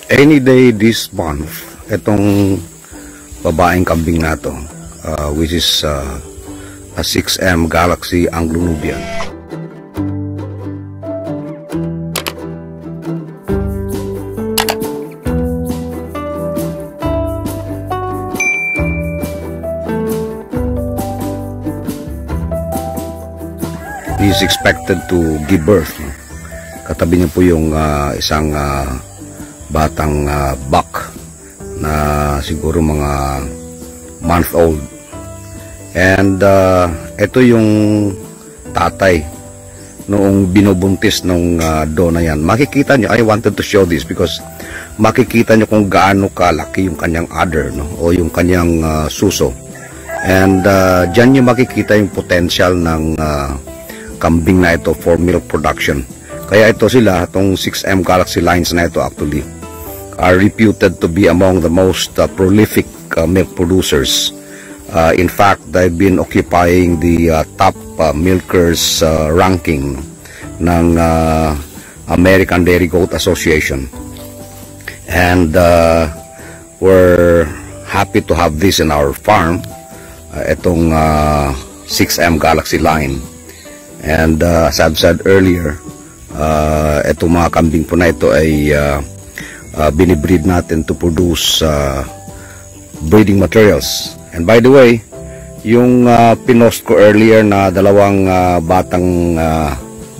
Any day this month, itong babaeng kambing na to, which is a 6M Galaxy Anglo-Nubian. He is expected to give birth. Katabi niya po yung isang batang buck na siguro mga month old. And ito yung tatay noong binubuntis nung do na yan. Makikita nyo, I wanted to show this because makikita nyo kung gaano kalaki yung kanyang udder, no? O yung kanyang suso. And dyan nyo makikita yung potential ng kambing na ito for milk production. Kaya ito sila, itong 6M Galaxy lines na ito actually are reputed to be among the most prolific milk producers. In fact, they've been occupying the top milkers ranking ng American Dairy Goat Association. And we're happy to have this in our farm, itong 6M Galaxy line. And as I've said earlier, itong mga kambing po na ito ay binibreed natin to produce breeding materials. And by the way, yung pinost ko earlier na dalawang batang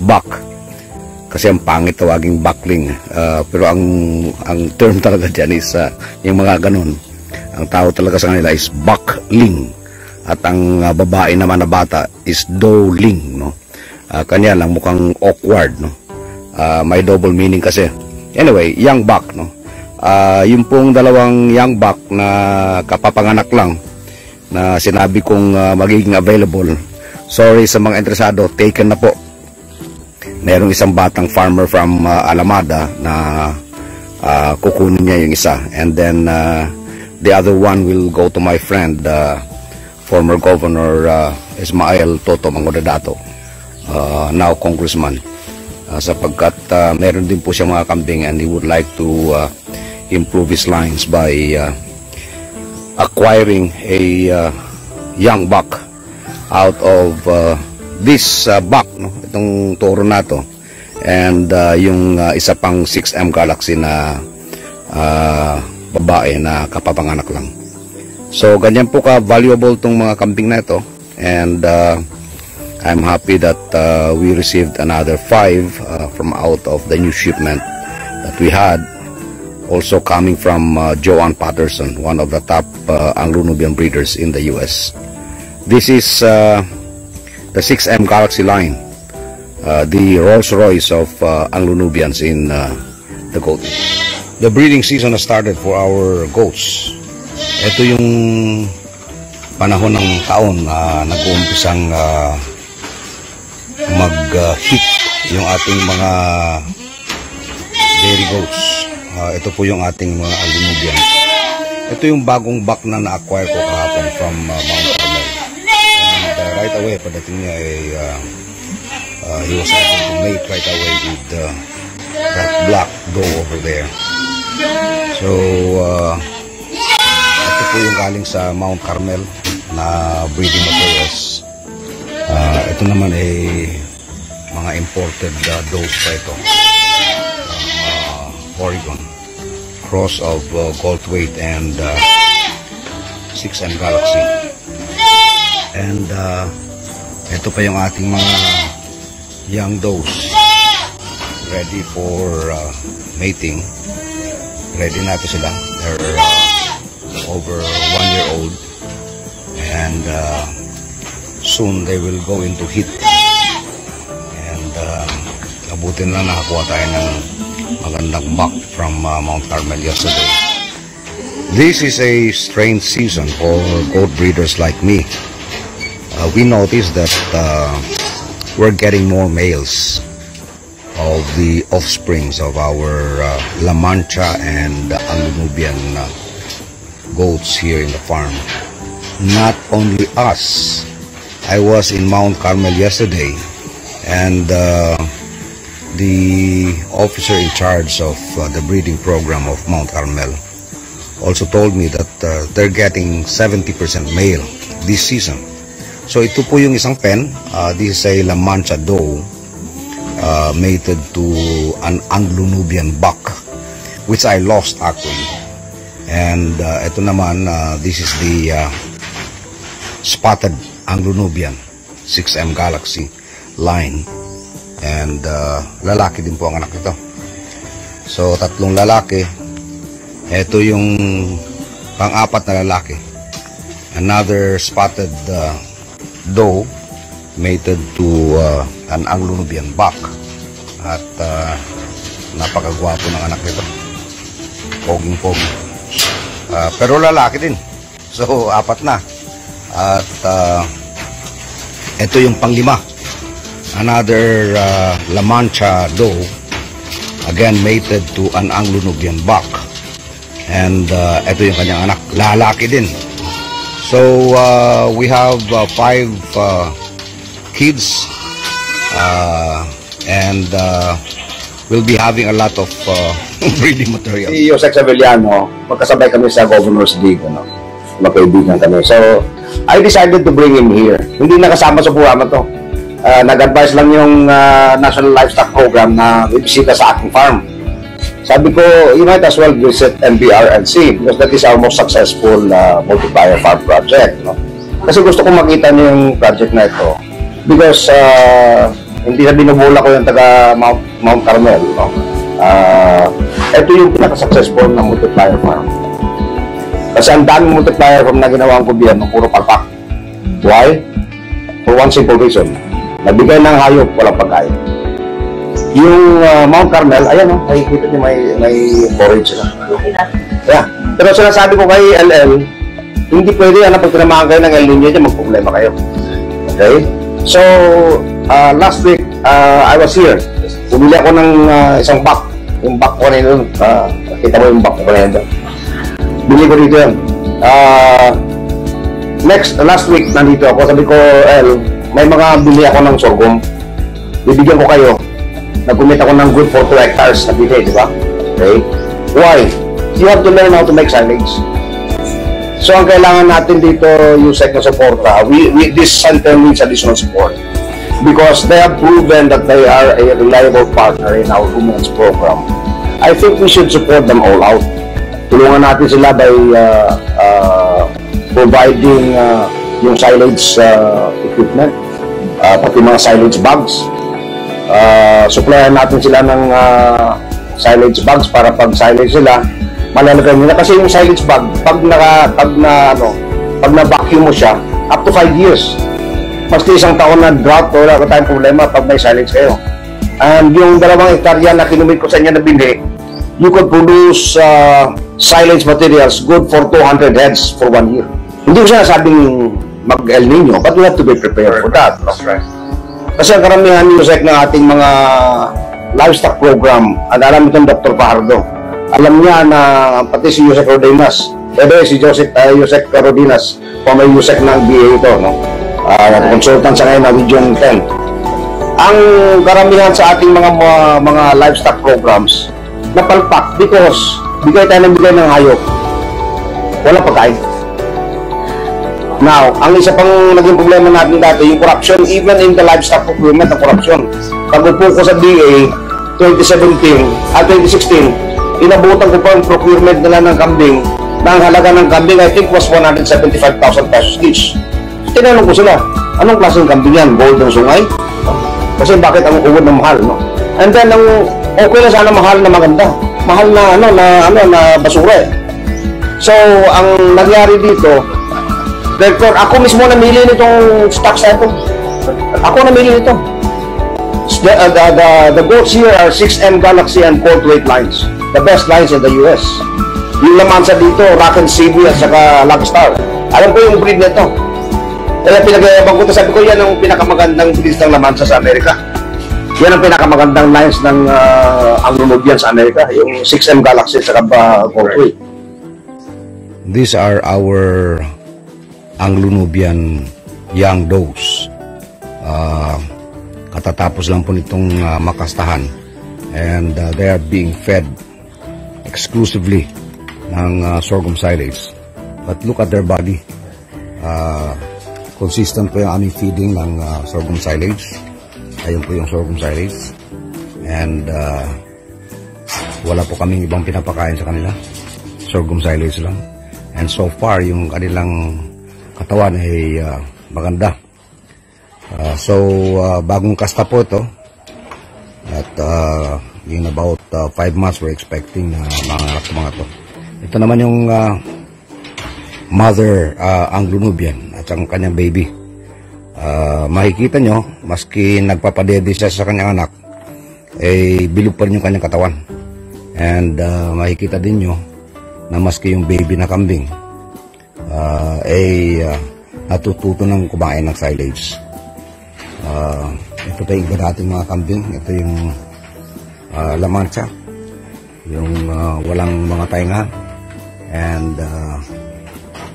buck, kasi ang pangit tawaging buckling, pero ang term talaga dyan is yung mga ganun. Ang tawag talaga sa kanila is buckling, at ang babae naman na bata is doeling, no? Kanya lang mukhang awkward, no? May double meaning kasi. Anyway, young buck, no? Yung pong dalawang young buck na kapapanganak lang na sinabi kong magiging available. Sorry sa mga interesado, taken na po. Merong isang batang farmer from Alamada na kukunin niya yung isa. And then the other one will go to my friend, former Governor Ismael Toto Mangudadato, now Congressman. Sapagkat meron din po siya mga kambing and he would like to improve his lines by acquiring a young buck out of this buck, no? Itong toro na to, and yung isa pang 6M Galaxy na babae na kapapanganak lang. So ganyan po ka valuable tong mga kambing na ito, and I'm happy that we received another 5 from out of the new shipment that we had, also coming from Joanne Patterson, one of the top Anglo-Nubian breeders in the US. This is the 6M Galaxy line, the Rolls-Royce of Anglo-Nubians in the goat. The breeding season has started for our goats. Ito yung panahon ng taon na nag-uumpisang mag-hit yung ating mga dairy goats. Ito po yung ating mga Anglo-Nubian. Ito yung bagong buck na na-acquire ko kahapon from Mount Carmel. And right away, pagdating niya he was able to mate right away with that black doe over there. So ito po yung galing sa Mount Carmel na breeding materials. Ito naman ay mga imported does pa ito from Oregon, cross of Goldthwait and 6M Galaxy. And ito pa yung ating mga young does ready for mating. Ready na ito sila. They're over 1 year old, and soon they will go into heat. And abutin lang nakakuha tayo ng magandang buck from Mount Carmel yesterday. This is a strange season for goat breeders like me. We noticed that we're getting more males of the offsprings of our La Mancha and Anglo-Nubian goats here in the farm. Not only us. I was in Mount Carmel yesterday, and the officer in charge of the breeding program of Mount Carmel also told me that they're getting 70% male this season. So ito po yung isang pen. This is a La Mancha doe mated to an Anglo-Nubian buck, which I lost actually. And ito naman, this is the spotted Anglo-Nubian 6M Galaxy line. And lalaki din po ang anak nito. So tatlong lalaki. Ito yung pang-apat na lalaki. Another spotted doe mated to an Anglo-Nubian buck. At napakagwapo ng anak nito. Poging-pogi. Pero lalaki din. So apat na. At ito yung pang-lima. Another La Mancha doe, again mated to an Anglo-Nubian buck. And ito yung kanyang anak, lalaki din. So we have 5 kids, and we'll be having a lot of breeding materials. Si Yusek Sevillano, magkasabay kami sa Governor's League, magkaibigan kami. So I decided to bring him here. Hindi nakasama sa programa to. Nag-advise lang yung National Livestock Program na ibisita sa aking farm. Sabi ko, you might as well visit NBRNC because that is our most successful multiplier farm project. No? Kasi gusto ko makita niyo yung project na ito. Because hindi na binubula ko yung taga Mount Carmel. No? Ito yung pinaka-successful na multiplier farm. Kasi ang daming multiplier farm na ginawa ang gobyerno, puro palpak. Why? For one simple reason. Nabigay ng hayop, walang pagkain. Yung Mount Carmel, ayan o, nakikita niyo may forage sila. Yeah. Pero sinasabi ko kay LL, hindi pwede yan, pag tinamaan kayo ng El Nino dyan, magproblema kayo. Okay? So, last week, I was here. Bumili ako ng isang buck. Yung buck ko na yun, nakita mo yung buck ko na yun. Bili ko dito yan. Last week, nandito ako, sabi ko, El, may mga bili ako ng sorghum. Bibigyan ko kayo. Nag-commit ako ng good for 2 hectares na bili, di ba? Okay? Why? You have to learn how to make silage. So, ang kailangan natin dito, Yusek na suporta, this center needs additional support. Because they have proven that they are a reliable partner in our women's program. I think we should support them all out. Tulungan natin sila by providing yung silage equipment. Pati mga silage bags. Supplyan natin sila ng silage bags para pag silage sila, malalagay nila. Kasi yung silage bag, pag na-vacuum mo siya, up to 5 years. Maski isang taon na drought, wala ka tayong problema pag may silage kayo. And yung 2 hektarya na kinumit ko sa inyo na binhi, you could produce silage materials good for 200 heads for 1 year. Hindi ko siya nasabing mag-El Nino, but we have to be prepared for that. No? That's right. Kasi ang karamihan Yusek ng ating mga livestock program, at alam itong Dr. Fajardo, alam niya na pati si Yusek Rodinas, si Yusek Rodinas, former Yusek ng BA ito, no? Consultant sa ngayon na Region 10. Ang karamihan sa ating mga livestock programs, napalpak because bigay tayo ng hayop, wala pagkain. Now, ang isa pang naging problema natin dati, yung corruption, even in the livestock procurement, ang corruption. Pag-upo ko sa DA, 2016, inabutan ko pa ang procurement nila ng kambing, na ang halaga ng kambing, I think, was 175,000 pesos each. Tinanong ko sila, anong klaseng kambing yan? Golden Sungay? Kasi bakit ang uwod na mahal, no? And then, okay na sana mahal na maganda. Mahal na, na basura eh. So, ang nangyari dito, Director, ako mismo namili nitong stocks na ito. Ako namili nito. The goats here are 6M Galaxy and Colt weight lines. The best lines in the US. Yung lamansa dito, Rock and Cebu at saka Lucky Star. Alam ko yung breed nito. Kaya pinag-ayabang ko, sabi ko yan ang pinakamagandang breed ng lamansa sa Amerika. Yan ang pinakamagandang lines ng Anglo-Nubian sa Amerika. Yung 6M Galaxy at saka Colt weight. These are our Anglo-Nubian young does. Katatapos lang po nitong makastahan. and they are being fed exclusively ng sorghum silage. But look at their body. Consistent po yung aming feeding ng sorghum silage. Ayun po yung sorghum silage. And wala po kaming ibang pinapakain sa kanila. Sorghum silage lang. And so far, yung kanilang katawan ay maganda. So, bagong kasta po ito. At in about 5 months, we're expecting mga anak mga to. Ito naman yung mother Anglo-Nubian at ang kanyang baby. Makikita nyo, maski nagpapadede siya sa kanyang anak, bilog pa rin yung kanyang katawan. And makikita din nyo na maski yung baby na kambing natututo ng kumain ng silage. Ito tayo iba natin mga kambing. Ito yung La Mancha, yung walang mga tainga, and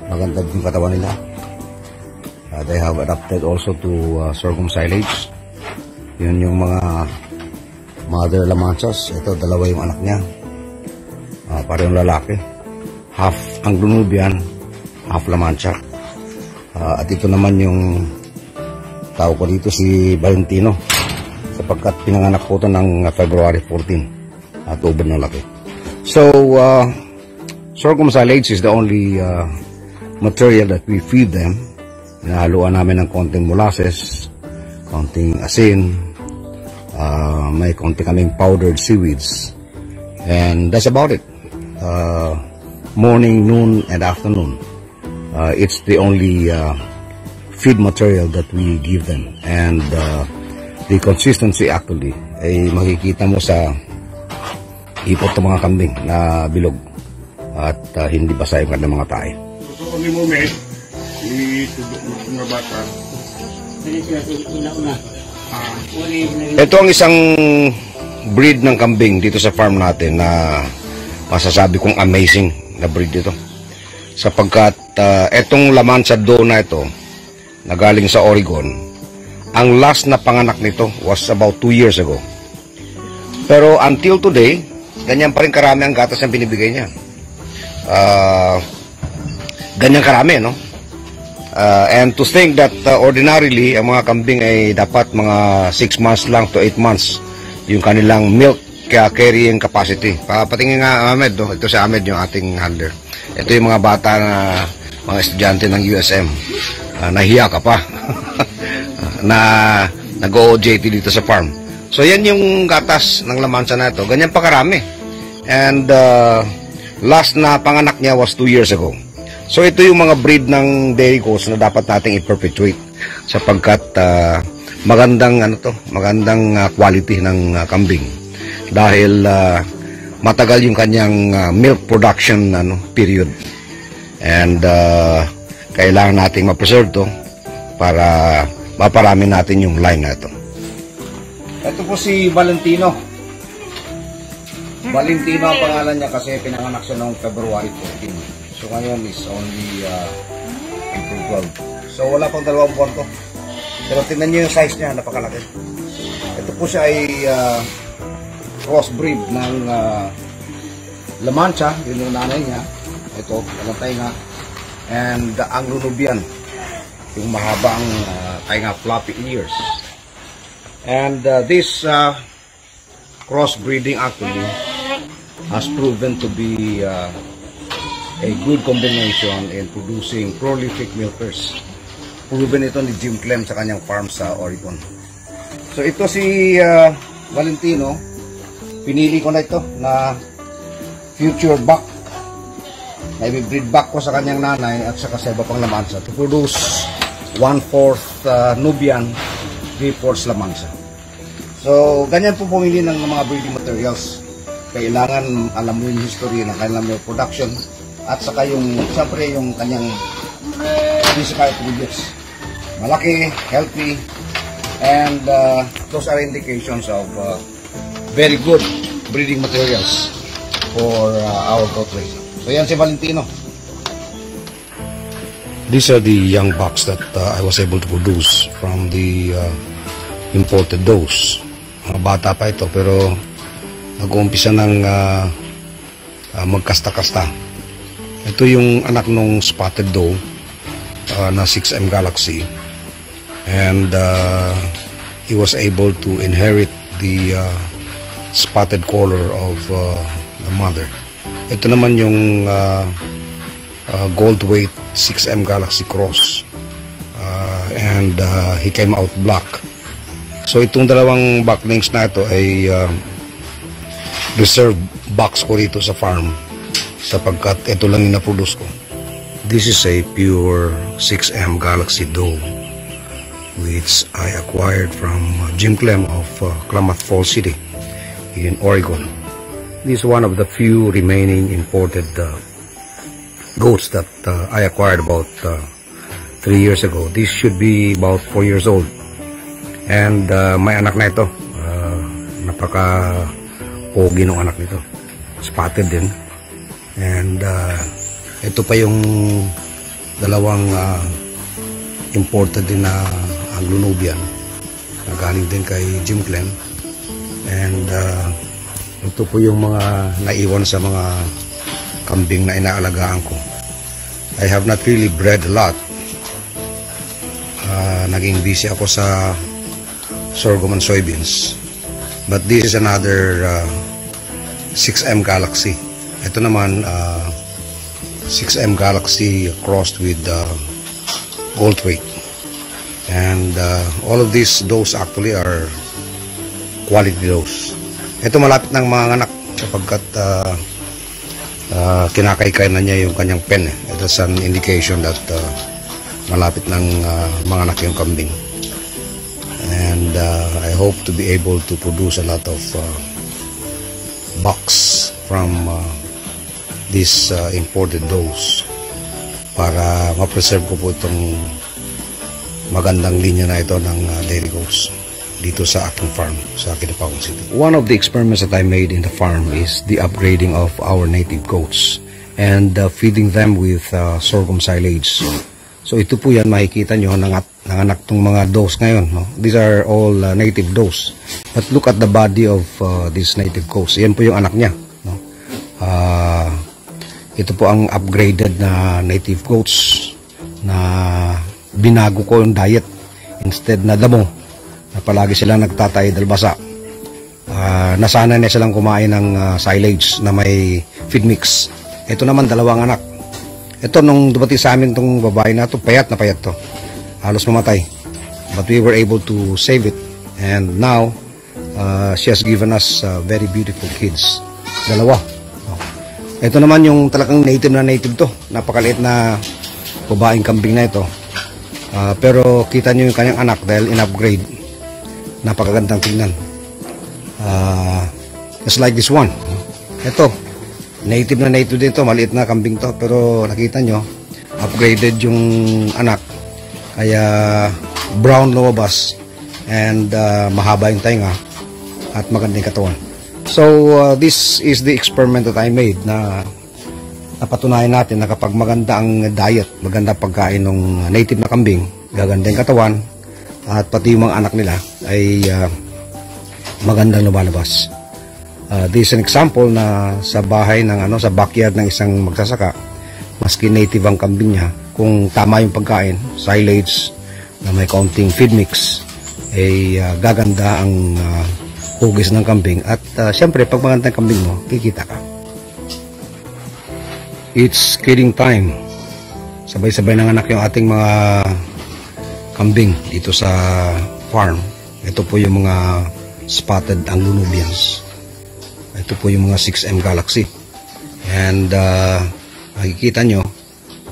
maganda yung katawan nila. They have adapted also to sorghum silage. Yun yung mga mother La Manchas. Ito, dalawa yung anak niya, parehong lalaki, half Anglo-Nubian, half La Mancha. At ito naman yung tao ko dito, si Valentino, sapagkat pinanganak po ito ng February 14 at ubod na laki. So, sorghum silage is the only material that we feed them. Inahaluan namin ng konting molasses, konting asin, may konting kaming powdered seaweeds, and that's about it. Morning, noon, and afternoon. It's the only feed material that we give them, and the consistency actually ay makikita mo sa ipot ng mga kambing na bilog at hindi basa yung kanilang mga tae. Only moment, itubok mo mga bata. Ito ang isang breed ng kambing dito sa farm natin na masasabi kong amazing na breed ito, sapagkat etong La Mancha Doe na ito na galing sa Oregon, ang last na panganak nito was about 2 years ago. Pero until today, ganyan pa rin karami ang gatas na binibigay niya. Ganyan karami, no? And to think that ordinarily, ang mga kambing ay dapat mga 6 months lang to 8 months yung kanilang milk carrying capacity. Patingin nga, Ahmed, no? Ito si Ahmed, yung ating handler. Ito yung mga bata na mga estudyante ng USM. Nahiya ka pa na nag-OJT dito sa farm. So yan yung gatas ng La Mancha na ito. Ganyan pa karami. And last na panganak niya was 2 years ago. So ito yung mga breed ng dairy cows na dapat nating i-perpetuate, sapagkat magandang quality ng kambing, dahil matagal yung kanyang milk production period, and kailangan nating ma-preserve to para maparami natin yung line na ito. Ito po si Valentino. Valentino ang pangalan niya kasi pinanganak siya noong February 14. So ngayon is only April 12. So wala pang 2 buwan to. Pero tingnan niyo yung size niya, napakalaki. Ito po siya ay crossbreed ng La Mancha, yun yung nanay niya. Ito, walang tainga. And the Anglo-Nubian, yung mahabang tainga, floppy ears. And this crossbreeding actually has proven to be a good combination in producing prolific milkers. Proven ito ni Jim Clem sa kanyang farm sa Oregon. So ito si Valentino, pinili ko na ito na future buck na i-breed back ko sa kanyang nanay at saka sa iba pang La Mancha to produce 1/4 Nubian, 3/4 La Mancha. So ganyan po pumili ng mga breeding materials. Kailangan alam mo yung history ng kanilang milk production at saka yung siyempre yung kanyang physical attributes. Malaki, healthy, and those are indications of very good breeding materials for our goat raising. So yan si Valentino. These are the young bucks that I was able to produce from the imported does. Mga bata pa ito, pero nag-uumpisa ng magkasta-kasta. Ito yung anak nung spotted doe na 6M Galaxy, and he was able to inherit the spotted color of the mother. Ito naman yung gold weight 6M Galaxy cross, and he came out black. So itong dalawang backlings na ito ay reserve box ko dito sa farm sapagkat ito lang yung na-produce ko. This is a pure 6M Galaxy doe which I acquired from Jim Clem of Klamath Falls City in Oregon. This is one of the few remaining imported goats that I acquired about 3 years ago. This should be about 4 years old. And may anak na ito. Napaka-pogi ng anak nito. Spotted din. And ito pa yung dalawang imported din na Anglo-Nubian na galing din kay Jim Clem. And ito po yung mga naiwan sa mga kambing na inaalagaan ko. I have not really bred a lot. Naging busy ako sa sorghum and soybeans. But this is another 6M Galaxy. Ito naman 6M Galaxy crossed with gold weight. And all of these does actually are quality does. Ito malapit ng mga anak sapagkat kinakaykay na niya yung kanyang pen. It is an indication that malapit ng mga anak yung kambing. And I hope to be able to produce a lot of bucks from these imported does para ma-preserve ko po itong magandang linya na ito ng dairy goats dito sa aking farm sa Kidapawan City. One of the experiments that I made in the farm is the upgrading of our native goats and feeding them with sorghum silage. So ito po yan, makikita nyo, nanganak tong mga does ngayon. No? These are all native does. But look at the body of these native goats. Yan po yung anak niya. No? Ito po ang upgraded na native goats na binago ko yung diet. Instead na damo, na palagi silang nagtatay dalbasa. Nasanay na silang kumain ng silage na may feed mix. Ito naman, dalawang anak. Ito, nung dumating sa amin itong babae na ito, payat na payat to. Halos mamatay. But we were able to save it. And now, she has given us very beautiful kids. Dalawa. Ito naman yung talagang native to. Napakaliit na babaeng kambing na ito. Pero kita nyo yung kanyang anak dahil in-upgrade. Napakagandang tingnan. Just like this one. Ito. Native din to, maliit na kambing to, pero nakita nyo, upgraded yung anak, kaya brown lumabas, and mahaba yung tainga, at magandang katawan. So, this is the experiment that I made na napatunayan natin na kapag maganda ang diet, maganda pagkain ng native na kambing, gaganda yung katawan, at pati yung mga anak nila ay magandang lumalabas. This is an example na sa bahay ng sa backyard ng isang magsasaka, maski native ang kambing niya, kung tama yung pagkain, silage na may kaunting feed mix, ay gaganda ang hugis ng kambing. At syempre, pag maganda ang kambing mo, kikita ka. It's kidding time. Sabay-sabay ng anak yung ating mga kambing dito sa farm. Ito po yung mga spotted Anglo-Nubians. Ito po yung mga 6M Galaxy. And makikita nyo,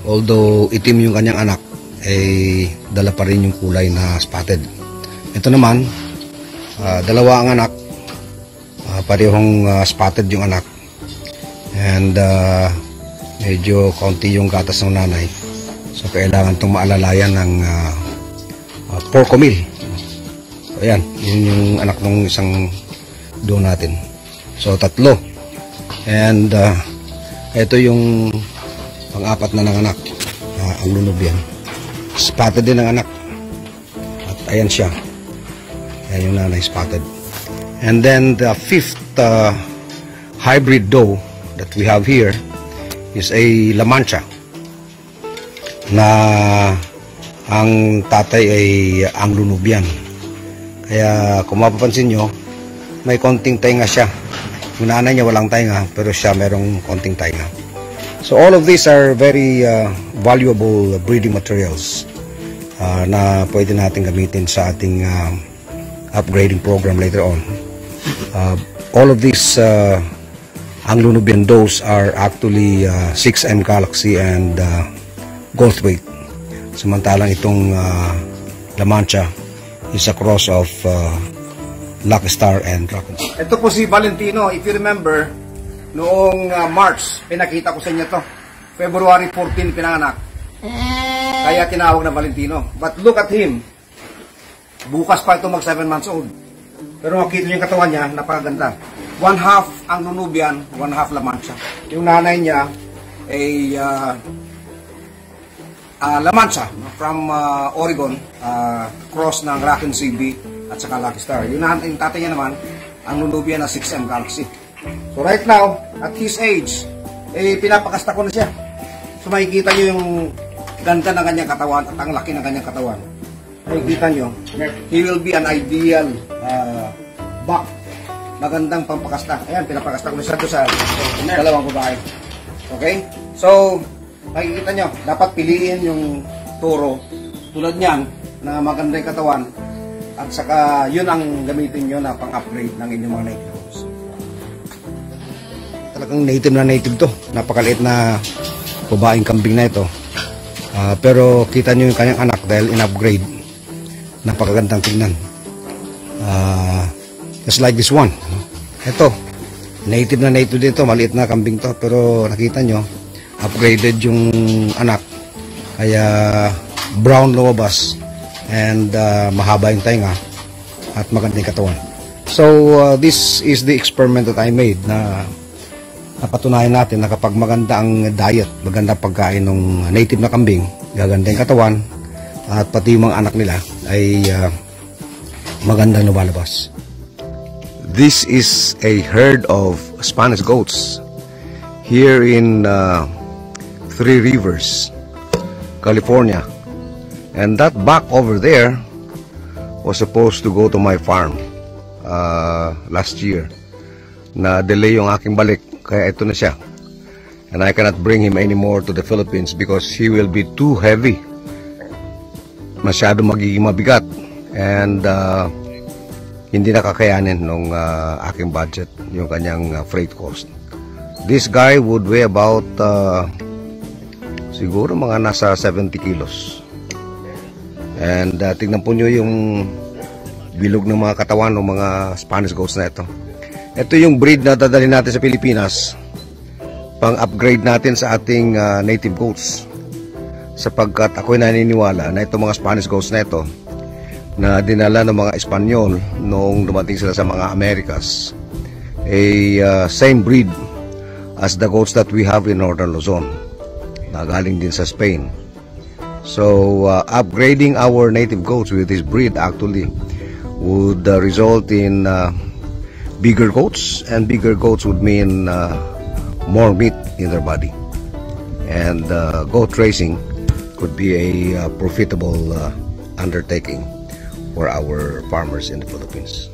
although itim yung kanyang anak, ay dala pa rin yung kulay na spotted. Ito naman, dalawa ang anak, parehong spotted yung anak. And medyo kaunti yung gatas ng nanay. So kailangan itong maalalayan ng porco meal. So ayan, yun yung anak ng isang doon natin. So, 3. And ito yung pang-4 na nanganak. Ang Anglo-Nubian. Spotted din ang anak. At ayan siya. Ayan yung nanay, spotted. And then the 5th hybrid doe that we have here is a La Mancha na ang tatay ay Anglo-Nubian. Kaya kung mapapansin nyo, may konting tainga siya. Yung nanay niya walang tainga, pero siya merong konting tainga. So all of these are very valuable breeding materials na pwede natin gamitin sa ating upgrading program later on. All of these Anglo-Nubian does are actually 6M Galaxy and Goldthwait. Samantalang itong La Mancha is a cross of Lucky Star and Dragon. Ito po si Valentino. If you remember, noong March, pinakita ko sa inyo to. February 14 pinanganak. Kaya tinawag na Valentino. But look at him. Bukas pa ito mag 7 months old. Pero makita niyo yung katawan niya, napakaganda. 1/2 Anglo-Nubian, 1/2 La Mancha. Yung nanay niya ay La Mancha from Oregon, cross ng Raccoon CB at saka Lucky Star. Yung tatay niya naman, Anglo-Nubian na 6M Galaxy. So right now, at his age, pinapakasta ko na siya. So makikita nyo yung ganda ng kanyang katawan at ang laki ng kanyang katawan. Makikita nyo, he will be an ideal buck. Magandang pampakasta. Ayan, pinapakasta ko na siya doon sa dalawang babae. Okay? So, makikita nyo, dapat piliin yung toro tulad niyan na maganda yung katawan at saka yun ang gamitin nyo na pang-upgrade ng inyong mga native dogs. Talagang native to. Napakaliit na babaeng kambing na ito. Pero kita nyo yung kanyang anak dahil in-upgrade. Napakagandang tingnan. Just like this one. Ito, native din to. Maliit na kambing to. Pero nakita nyo, upgraded yung anak. Kaya brown lumabas and mahaba yung tainga at magandang katawan. So this is the experiment that I made na napatunayan natin na kapag maganda ang diet, maganda pagkain ng native na kambing, gaganda yung katawan at pati yung mga anak nila ay maganda lumalabas. This is a herd of Spanish goats here in Three Rivers, California. And that buck over there was supposed to go to my farm last year. Na-delay yung aking balik, kaya ito na siya. And I cannot bring him anymore to the Philippines because he will be too heavy. Masyado magiging mabigat. And hindi nakakayanin nung aking budget, yung kanyang freight cost. This guy would weigh about siguro mga nasa 70 kilos. And tignan po nyo yung bilog ng mga katawan ng mga Spanish goats na ito. Ito yung breed na dadalhin natin sa Pilipinas pang-upgrade natin sa ating native goats. Sapagkat ako'y naniniwala na itong mga Spanish goats na ito na dinala ng mga Espanyol noong dumating sila sa mga Americas same breed as the goats that we have in Northern Luzon na galing din sa Spain. So upgrading our native goats with this breed actually would result in bigger goats, and bigger goats would mean more meat in their body, and goat racing could be a profitable undertaking for our farmers in the Philippines.